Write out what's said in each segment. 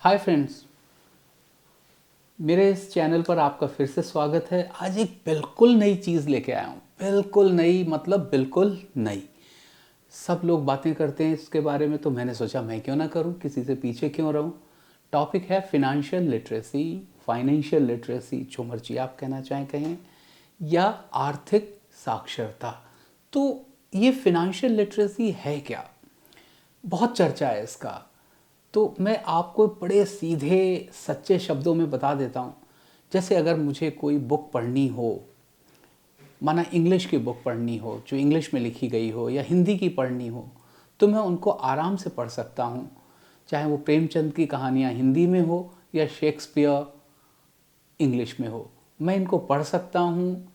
Hi friends, मेरे इस channel पर आपका फिर से स्वागत है। आज एक बिल्कुल नई चीज़ लेके आया हूँ। बिल्कुल नई मतलब बिल्कुल नई। सब लोग बातें करते हैं इसके बारे में, तो मैंने सोचा मैं क्यों ना करूँ, किसी से पीछे क्यों रहूँ। टॉपिक है फिनेंशियल लिटरेसी, फाइनेंशियल लिटरेसी, जो मर्जी आप कहना चाहें कहें, या आर्थिक साक्षरता। तो ये फिनेंशियल लिटरेसी है क्या? बहुत चर्चा है इसका। तो मैं आपको बड़े सीधे सच्चे शब्दों में बता देता हूँ। जैसे अगर मुझे कोई बुक पढ़नी हो, माना इंग्लिश की बुक पढ़नी हो जो इंग्लिश में लिखी गई हो, या हिंदी की पढ़नी हो, तो मैं उनको आराम से पढ़ सकता हूँ। चाहे वो प्रेमचंद की कहानियाँ हिंदी में हो या शेक्सपियर इंग्लिश में हो, मैं इनको पढ़ सकता हूँ।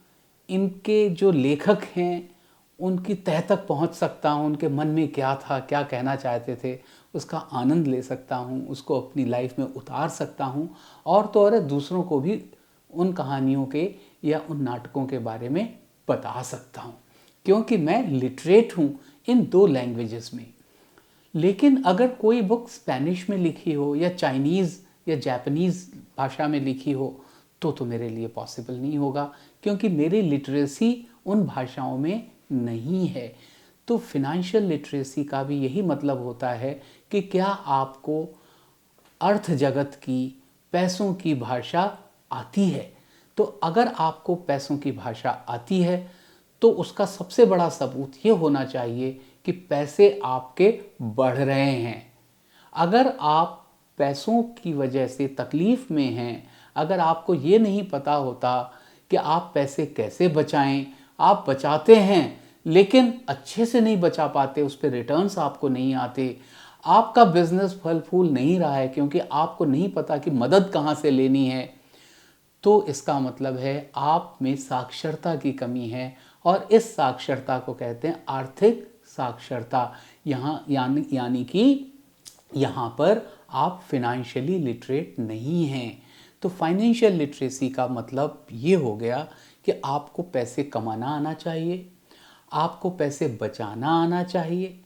इनके जो लेखक हैं उनकी तह तक पहुँच सकता हूँ, उनके मन में क्या था, क्या कहना चाहते थे, उसका आनंद ले सकता हूँ, उसको अपनी लाइफ में उतार सकता हूँ। और तो और दूसरों को भी उन कहानियों के या उन नाटकों के बारे में बता सकता हूँ, क्योंकि मैं लिटरेट हूँ इन दो लैंग्वेजेस में। लेकिन अगर कोई बुक स्पेनिश में लिखी हो या चाइनीज़ या जापानीज़ भाषा में लिखी हो, तो मेरे लिए पॉसिबल नहीं होगा, क्योंकि मेरी लिटरेसी उन भाषाओं में नहीं है। तो फिनेंशियल लिटरेसी का भी यही मतलब होता है कि क्या आपको अर्थ जगत की, पैसों की भाषा आती है। तो अगर आपको पैसों की भाषा आती है तो उसका सबसे बड़ा सबूत ये होना चाहिए कि पैसे आपके बढ़ रहे हैं। अगर आप पैसों की वजह से तकलीफ़ में हैं, अगर आपको ये नहीं पता होता कि आप पैसे कैसे बचाएं, आप बचाते हैं लेकिन अच्छे से नहीं बचा पाते, उस पर रिटर्न्स आपको नहीं आते, आपका बिजनेस फल फूल नहीं रहा है क्योंकि आपको नहीं पता कि मदद कहाँ से लेनी है, तो इसका मतलब है आप में साक्षरता की कमी है। और इस साक्षरता को कहते हैं आर्थिक साक्षरता। यहाँ यानी कि यहाँ पर आप फिनेंशियली लिटरेट नहीं हैं। तो फाइनेंशियल लिटरेसी का मतलब ये हो गया कि आपको पैसे कमाना आना चाहिए, आपको पैसे बचाना आना चाहिए,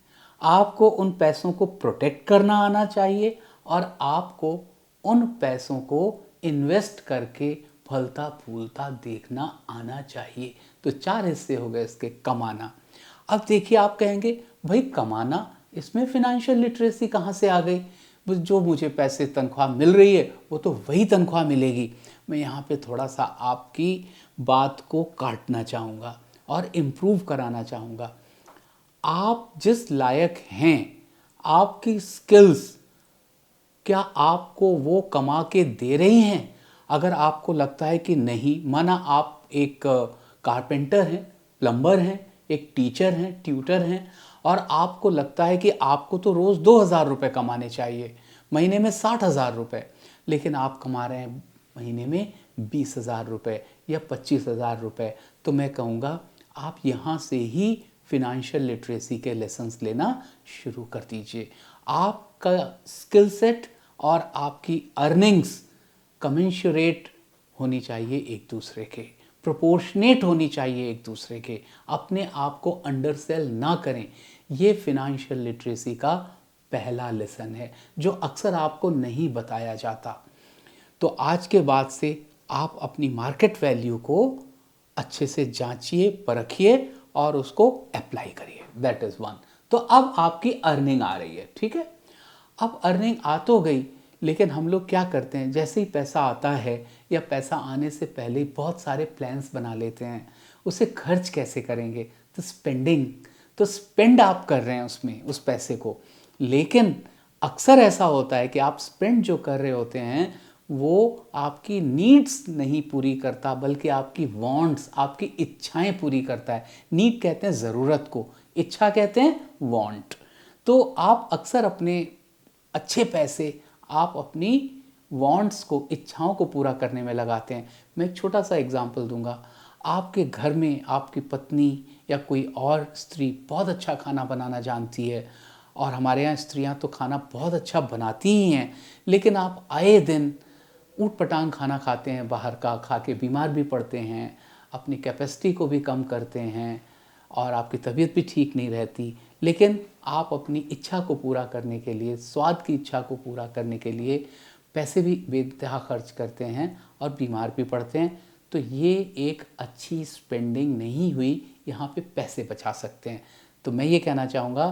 आपको उन पैसों को प्रोटेक्ट करना आना चाहिए, और आपको उन पैसों को इन्वेस्ट करके फलता फूलता देखना आना चाहिए। तो चार हिस्से हो गए इसके। कमाना, अब देखिए आप कहेंगे भाई कमाना, इसमें फिनेंशियल लिटरेसी कहाँ से आ गई? जो मुझे पैसे तनख्वाह मिल रही है वो तो वही तनख्वाह मिलेगी। मैं यहाँ पे थोड़ा सा आपकी बात को काटना चाहूँगा और इम्प्रूव कराना चाहूँगा। आप जिस लायक हैं, आपकी स्किल्स क्या आपको वो कमा के दे रही हैं? अगर आपको लगता है कि नहीं, माना आप एक कारपेंटर हैं, प्लम्बर हैं, एक टीचर हैं, ट्यूटर हैं, और आपको लगता है कि आपको तो रोज़ 2,000 रुपये कमाने चाहिए, महीने में 60,000 रुपये, लेकिन आप कमा रहे हैं महीने में 20,000 रुपये या 25,000 रुपये, तो मैं कहूँगा आप यहाँ से ही फिनेंशियल लिटरेसी के लेसन्स लेना शुरू कर दीजिए। आपका स्किल सेट और आपकी अर्निंग्स कमेंशरेट होनी चाहिए एक दूसरे के, प्रोपोर्शनेट होनी चाहिए एक दूसरे के। अपने आप को अंडर सेल ना करें। ये फिनेंशियल लिटरेसी का पहला लेसन है जो अक्सर आपको नहीं बताया जाता। तो आज के बाद से आप अपनी मार्केट वैल्यू को अच्छे से जांचिए, परखिए और उसको अप्लाई करिए। That is one. तो अब आपकी अर्निंग आ रही है, ठीक है। अब अर्निंग आ तो गई, लेकिन हम लोग क्या करते हैं, जैसे ही पैसा आता है या पैसा आने से पहले ही बहुत सारे प्लान्स बना लेते हैं। उसे खर्च कैसे करेंगे? तो स्पेंडिंग, तो स्पेंड आप कर रहे हैं उसमें उस पैसे को। लेकिन अक्सर ऐसा होता है कि आप स्पेंड जो कर रहे होते हैं वो आपकी नीड्स नहीं पूरी करता, बल्कि आपकी वांट्स, आपकी इच्छाएं पूरी करता है। नीड कहते हैं ज़रूरत को, इच्छा कहते हैं वांट। तो आप अक्सर अपने अच्छे पैसे आप अपनी वांट्स को, इच्छाओं को पूरा करने में लगाते हैं। मैं एक छोटा सा एग्जांपल दूंगा। आपके घर में आपकी पत्नी या कोई और स्त्री बहुत अच्छा खाना बनाना जानती है, और हमारे यहाँ स्त्रियाँ तो खाना बहुत अच्छा बनाती ही हैं, लेकिन आप आए दिन ऊट पटांग खाना खाते हैं, बाहर का खा के बीमार भी पड़ते हैं, अपनी कैपेसिटी को भी कम करते हैं, और आपकी तबीयत भी ठीक नहीं रहती। लेकिन आप अपनी इच्छा को पूरा करने के लिए, स्वाद की इच्छा को पूरा करने के लिए पैसे भी बेइंतहा खर्च करते हैं और बीमार भी पड़ते हैं। तो ये एक अच्छी स्पेंडिंग नहीं हुई, यहाँ पे पैसे बचा सकते हैं। तो मैं ये कहना चाहूँगा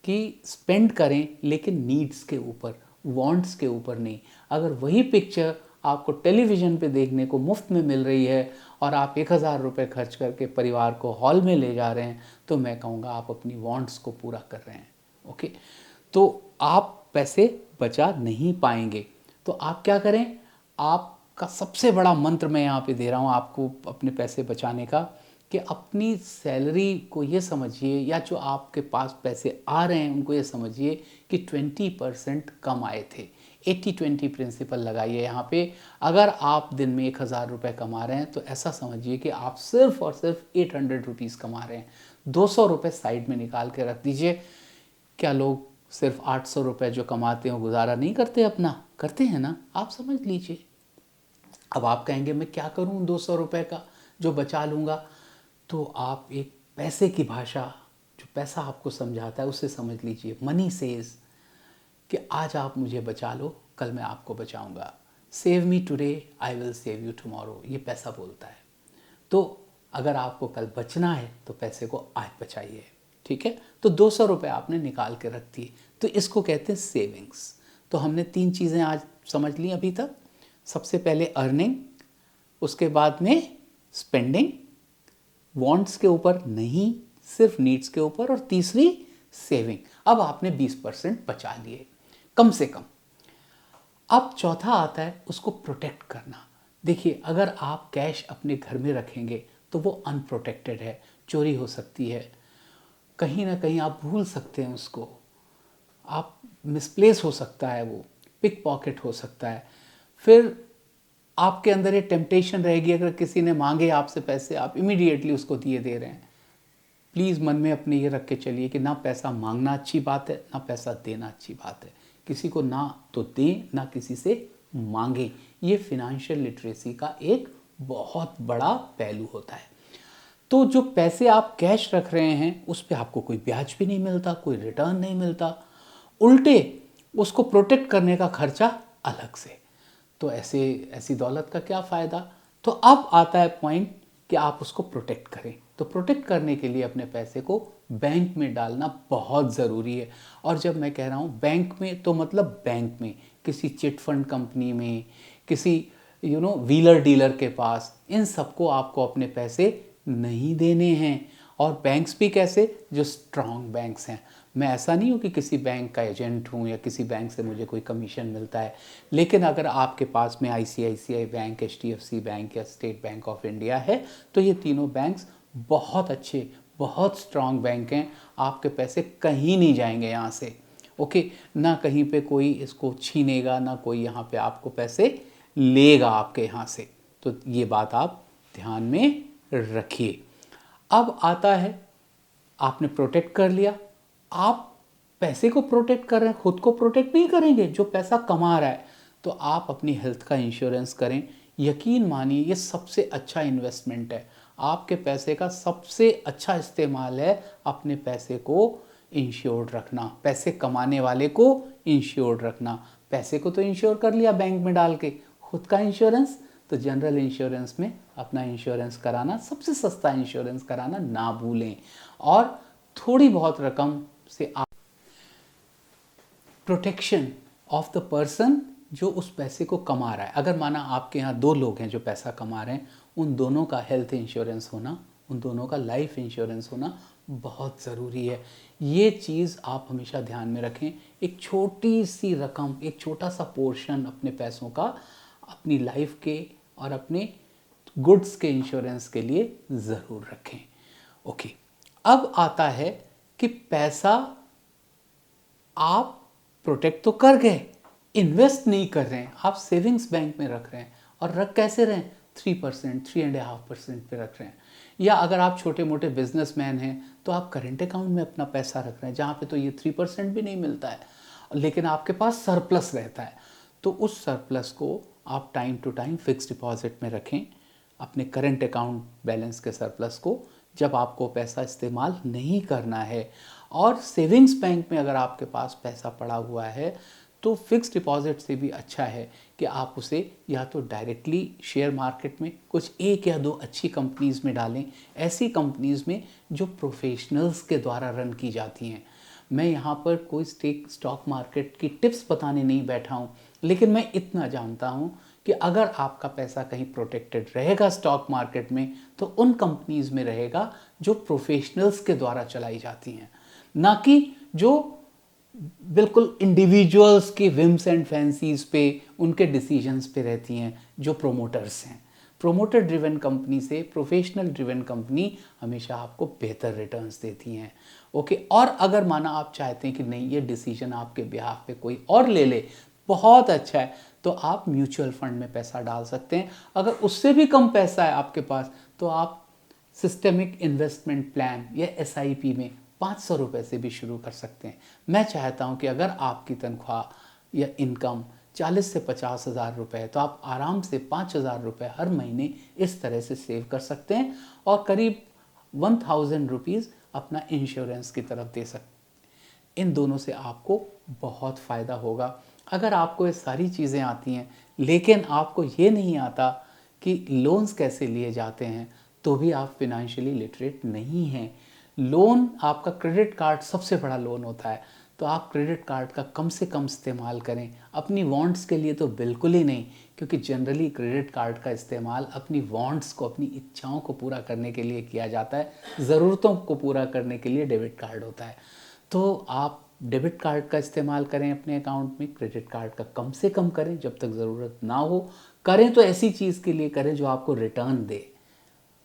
कि स्पेंड करें लेकिन नीड्स के ऊपर, वांट्स के ऊपर नहीं। अगर वही पिक्चर आपको टेलीविज़न पे देखने को मुफ्त में मिल रही है और आप 1000 रुपये खर्च करके परिवार को हॉल में ले जा रहे हैं, तो मैं कहूँगा आप अपनी वांट्स को पूरा कर रहे हैं। ओके, तो आप पैसे बचा नहीं पाएंगे। तो आप क्या करें, आपका सबसे बड़ा मंत्र मैं यहाँ पे दे रहा हूँ आपको अपने पैसे बचाने का, कि अपनी सैलरी को ये समझिए, या जो आपके पास पैसे आ रहे हैं उनको ये समझिए कि 20% कम आए थे। 80-20 प्रिंसिपल लगाइए यहाँ पे। अगर आप दिन में 1000 रुपये कमा रहे हैं तो ऐसा समझिए कि आप सिर्फ और सिर्फ 800 रुपीज़ कमा रहे हैं। 200 रुपये साइड में निकाल के रख दीजिए। क्या लोग सिर्फ 800 रुपये जो कमाते हैं गुजारा नहीं करते अपना? करते हैं ना, आप समझ लीजिए। अब आप कहेंगे मैं क्या करूं 200 रुपये का जो बचा लूँगा, तो आप एक पैसे की भाषा, जो पैसा आपको समझाता है, उसे समझ लीजिए। मनी सेज कि आज आप मुझे बचा लो, कल मैं आपको बचाऊंगा। Save me today, I will save you tomorrow, ये पैसा बोलता है। तो अगर आपको कल बचना है तो पैसे को आज बचाइए, ठीक है। तो 200 रुपये आपने निकाल के रख दिए, तो इसको कहते हैं सेविंग्स। तो हमने 3 चीज़ें आज समझ ली अभी तक। सबसे पहले अर्निंग, उसके बाद में स्पेंडिंग, वांट्स के ऊपर नहीं, सिर्फ नीड्स के ऊपर, और तीसरी सेविंग। अब आपने 20% बचा लिए कम से कम। अब चौथा आता है उसको प्रोटेक्ट करना। देखिए, अगर आप कैश अपने घर में रखेंगे तो वो अनप्रोटेक्टेड है, चोरी हो सकती है, कहीं ना कहीं आप भूल सकते हैं उसको, आप मिसप्लेस हो सकता है, वो पिक पॉकेट हो सकता है। फिर आपके अंदर ये टेम्पटेशन रहेगी, अगर किसी ने मांगे आपसे पैसे, आप इमीडिएटली उसको दिए दे रहे हैं। प्लीज़ मन में अपने ये रख के चलिए कि ना पैसा मांगना अच्छी बात है, ना पैसा देना अच्छी बात है। किसी को ना तो दें, ना किसी से मांगे। ये फिनेंशियल लिटरेसी का एक बहुत बड़ा पहलू होता है। तो जो पैसे आप कैश रख रहे हैं उस पर आपको कोई ब्याज भी नहीं मिलता, कोई रिटर्न नहीं मिलता, उल्टे उसको प्रोटेक्ट करने का खर्चा अलग से। तो ऐसी दौलत का क्या फ़ायदा। तो अब आता है पॉइंट कि आप उसको प्रोटेक्ट करें। तो प्रोटेक्ट करने के लिए अपने पैसे को बैंक में डालना बहुत ज़रूरी है। और जब मैं कह रहा हूँ बैंक में, तो मतलब बैंक में, किसी चिट फंड कंपनी में, किसी व्हीलर डीलर के पास, इन सबको आपको अपने पैसे नहीं देने हैं। और बैंक्स भी कैसे, जो स्ट्रांग बैंक्स हैं। मैं ऐसा नहीं हूँ कि किसी बैंक का एजेंट हूँ या किसी बैंक से मुझे कोई कमीशन मिलता है, लेकिन अगर आपके पास में ICICI बैंक, HDFC बैंक या स्टेट बैंक ऑफ इंडिया है, तो ये तीनों बैंक्स बहुत अच्छे, बहुत स्ट्रांग बैंक हैं। आपके पैसे कहीं नहीं जाएंगे यहाँ से, ओके। ना कहीं पे कोई इसको छीनेगा, ना कोई यहाँ पे आपको पैसे लेगा आपके यहाँ से। तो ये बात आप ध्यान में रखिए। अब आता है, आपने प्रोटेक्ट कर लिया, आप पैसे को प्रोटेक्ट कर रहे हैं, खुद को प्रोटेक्ट नहीं करेंगे जो पैसा कमा रहा है। तो आप अपनी हेल्थ का इंश्योरेंस करें। यकीन मानिए ये सबसे अच्छा इन्वेस्टमेंट है। आपके पैसे का सबसे अच्छा इस्तेमाल है अपने पैसे को इंश्योर्ड रखना, पैसे कमाने वाले को इंश्योर्ड रखना। पैसे को तो इंश्योर कर लिया बैंक में डाल के, खुद का इंश्योरेंस, तो जनरल इंश्योरेंस में अपना इंश्योरेंस कराना, सबसे सस्ता इंश्योरेंस कराना ना भूलें। और थोड़ी बहुत रकम से आप प्रोटेक्शन ऑफ द पर्सन जो उस पैसे को कमा रहा है। अगर माना आपके यहाँ 2 लोग हैं जो पैसा कमा रहे हैं, उन दोनों का हेल्थ इंश्योरेंस होना, उन दोनों का लाइफ इंश्योरेंस होना बहुत ज़रूरी है। ये चीज़ आप हमेशा ध्यान में रखें। एक छोटी सी रकम, एक छोटा सा पोर्शन अपने पैसों का अपनी लाइफ के और अपने गुड्स के इंश्योरेंस के लिए ज़रूर रखें, ओके। अब आता है कि पैसा आप प्रोटेक्ट तो कर गए, इन्वेस्ट नहीं कर रहे हैं, आप सेविंग्स बैंक में रख रहे हैं। और रख कैसे रहे हैं, 3%, 3.5% पे रख रहे हैं। या अगर आप छोटे मोटे बिजनेसमैन हैं तो आप करेंट अकाउंट में अपना पैसा रख रहे हैं, जहाँ पे तो ये 3% भी नहीं मिलता है, लेकिन आपके पास सरप्लस रहता है। तो उस सरप्लस को आप time to time fix deposit में रखें, अपने करेंट अकाउंट बैलेंस के सरप्लस को, जब आपको पैसा इस्तेमाल नहीं करना है। और सेविंग्स बैंक में अगर आपके पास पैसा पड़ा हुआ है तो फिक्स डिपॉजिट से भी अच्छा है कि आप उसे या तो डायरेक्टली शेयर मार्केट में कुछ एक या दो अच्छी कंपनीज़ में डालें, ऐसी कंपनीज़ में जो प्रोफेशनल्स के द्वारा रन की जाती हैं। मैं यहाँ पर कोई स्टॉक मार्केट की टिप्स बताने नहीं बैठा हूँ, लेकिन मैं इतना जानता हूँ कि अगर आपका पैसा कहीं प्रोटेक्टेड रहेगा स्टॉक मार्केट में तो उन कंपनीज़ में रहेगा जो प्रोफेशनल्स के द्वारा चलाई जाती हैं, ना कि जो बिल्कुल इंडिविजुअल्स के विम्स एंड फैंसीज पे, उनके डिसीजंस पे रहती हैं जो प्रोमोटर्स हैं। प्रोमोटर ड्रिवन कंपनी से प्रोफेशनल ड्रिवन कंपनी हमेशा आपको बेहतर रिटर्न्स देती हैं। ओके, और अगर माना आप चाहते हैं कि नहीं ये डिसीजन आपके बिहाफ पे कोई और ले ले, बहुत अच्छा है, तो आप म्यूचुअल फंड में पैसा डाल सकते हैं। अगर उससे भी कम पैसा है आपके पास तो आप सिस्टेमिक इन्वेस्टमेंट प्लान या SIP में 500 रुपये से भी शुरू कर सकते हैं। मैं चाहता हूं कि अगर आपकी तनख्वाह या इनकम 40 से 50 हज़ार रुपये है तो आप आराम से 5,000 रुपये हर महीने इस तरह से सेव कर सकते हैं और करीब 1,000 रुपीज़ अपना इंश्योरेंस की तरफ दे सकते हैं। इन दोनों से आपको बहुत फ़ायदा होगा। अगर आपको ये सारी चीज़ें आती हैं लेकिन आपको ये नहीं आता कि लोन्स कैसे लिए जाते हैं तो भी आप फिनेंशियली लिटरेट नहीं हैं। लोन, आपका क्रेडिट कार्ड सबसे बड़ा लोन होता है, तो आप क्रेडिट कार्ड का कम से कम इस्तेमाल करें। अपनी वांट्स के लिए तो बिल्कुल ही नहीं, क्योंकि जनरली क्रेडिट कार्ड का इस्तेमाल अपनी वांट्स को, अपनी इच्छाओं को पूरा करने के लिए किया जाता है। ज़रूरतों को पूरा करने के लिए डेबिट कार्ड होता है। तो आप डेबिट कार्ड का इस्तेमाल करें अपने अकाउंट में, क्रेडिट कार्ड का कम से कम करें, जब तक ज़रूरत ना हो। करें तो ऐसी चीज़ के लिए करें जो आपको रिटर्न दे,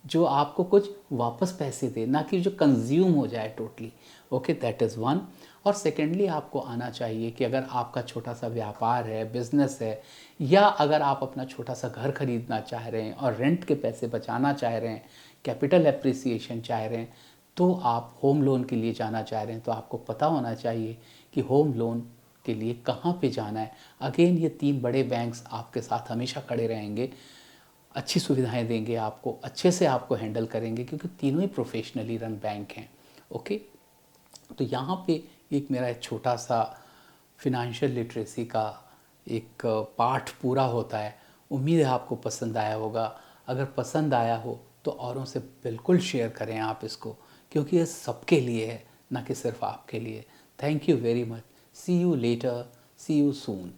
जो आपको कुछ वापस पैसे दे, ना कि जो कंज्यूम हो जाए totally. Okay, that is one. और सेकेंडली आपको आना चाहिए कि अगर आपका छोटा सा व्यापार है, बिजनेस है, या अगर आप अपना छोटा सा घर खरीदना चाह रहे हैं और रेंट के पैसे बचाना चाह रहे हैं, कैपिटल एप्रिसिएशन चाह रहे हैं, तो आप होम लोन के लिए जाना चाह रहे हैं, तो आपको पता होना चाहिए कि होम लोन के लिए कहाँ पे जाना है। अगेन, ये 3 बड़े बैंक्स आपके साथ हमेशा खड़े रहेंगे, अच्छी सुविधाएं देंगे आपको, अच्छे से आपको हैंडल करेंगे, क्योंकि तीनों ही प्रोफेशनली रन बैंक हैं। ओके, तो यहाँ पे एक मेरा एक छोटा सा फिनेंशियल लिटरेसी का एक पार्ट पूरा होता है। उम्मीद है आपको पसंद आया होगा। अगर पसंद आया हो तो औरों से बिल्कुल शेयर करें आप इसको, क्योंकि ये सबके लिए है, ना कि सिर्फ आपके लिए। Thank you very much. See you later, see you soon.